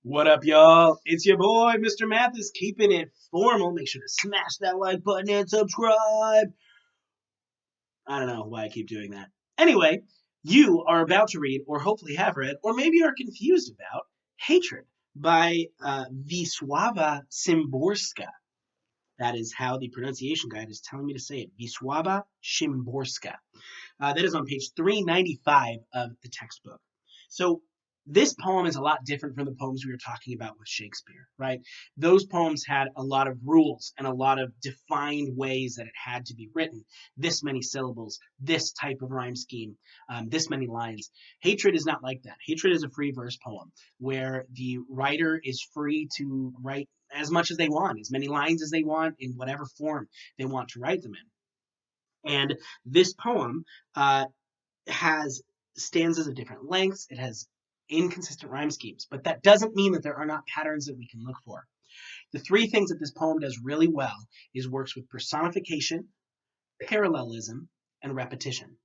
What up, y'all? It's your boy, Mr. Mathis, keeping it formal. Make sure to smash that like button and subscribe. I don't know why I keep doing that. Anyway, you are about to read, or hopefully have read, or maybe are confused about Hatred by Wisława Szymborska. That is how the pronunciation guide is telling me to say it. Wisława Szymborska. That is on page 395 of the textbook. So this poem is a lot different from the poems we were talking about with Shakespeare, right? Those poems had a lot of rules and a lot of defined ways that it had to be written. This many syllables, this type of rhyme scheme, this many lines. Hatred is not like that. Hatred is a free verse poem where the writer is free to write as much as they want, as many lines as they want, in whatever form they want to write them in. And this poem has stanzas of different lengths. It has inconsistent rhyme schemes, but that doesn't mean that there are not patterns that we can look for. The three things that this poem does really well is works with personification, parallelism, and repetition.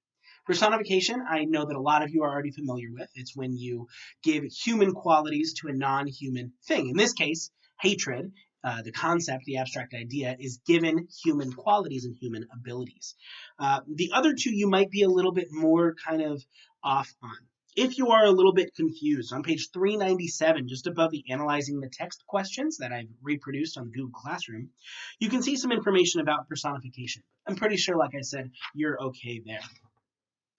Personification, I know that a lot of you are already familiar with. It's when you give human qualities to a non-human thing. In this case, hatred, the concept, the abstract idea, is given human qualities and human abilities. The other two you might be a little bit more kind of off on. If you are a little bit confused, on page 397, just above the analyzing the text questions that I've reproduced on Google Classroom, you can see some information about personification. I'm pretty sure, like I said, you're okay there.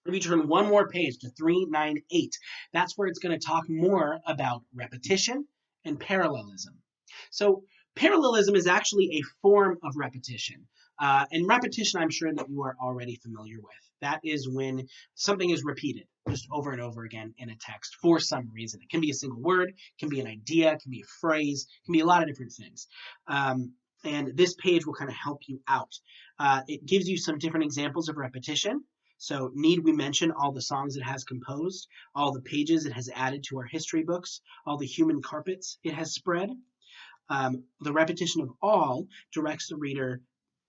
If you turn one more page to 398, that's where it's going to talk more about repetition and parallelism. So parallelism is actually a form of repetition. And repetition, I'm sure that you are already familiar with. That is when something is repeated just over and over again in a text for some reason. It can be a single word, it can be an idea, it can be a phrase, it can be a lot of different things. And this page will kind of help you out. It gives you some different examples of repetition. So need we mention all the songs it has composed, all the pages it has added to our history books, all the human carpets it has spread? The repetition of all directs the reader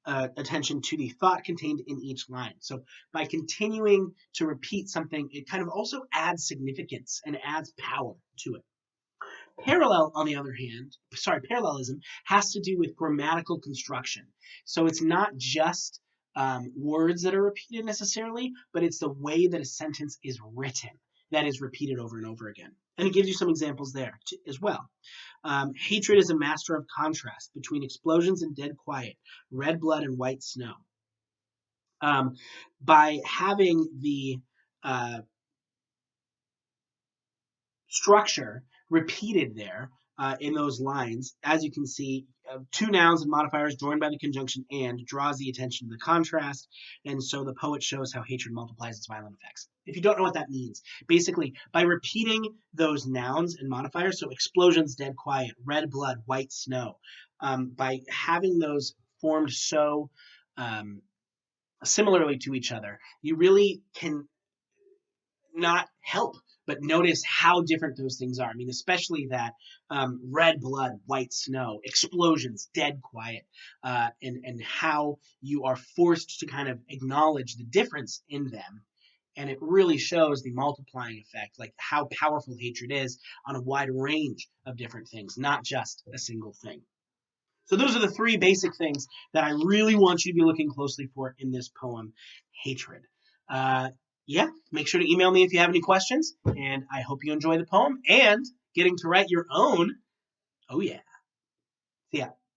attention to the thought contained in each line. So by continuing to repeat something, it kind of also adds significance and adds power to it. Parallelism has to do with grammatical construction. So it's not just words that are repeated necessarily, but it's the way that a sentence is written that is repeated over and over again. And it gives you some examples there as well. Hatred is a master of contrast between explosions and dead quiet, red blood and white snow. By having the structure repeated there in those lines, as you can see, two nouns and modifiers joined by the conjunction and draws the attention to the contrast, and so the poet shows how hatred multiplies its violent effects. If you don't know what that means, basically by repeating those nouns and modifiers, so explosions, dead quiet, red blood, white snow, by having those formed so similarly to each other, you really can not help but notice how different those things are. I mean, especially that red blood, white snow, explosions, dead quiet, and how you are forced to kind of acknowledge the difference in them. And it really shows the multiplying effect, like how powerful hatred is on a wide range of different things, not just a single thing. So those are the three basic things that I really want you to be looking closely for in this poem, Hatred. Yeah, make sure to email me if you have any questions, and I hope you enjoy the poem and getting to write your own. Oh, yeah. See ya.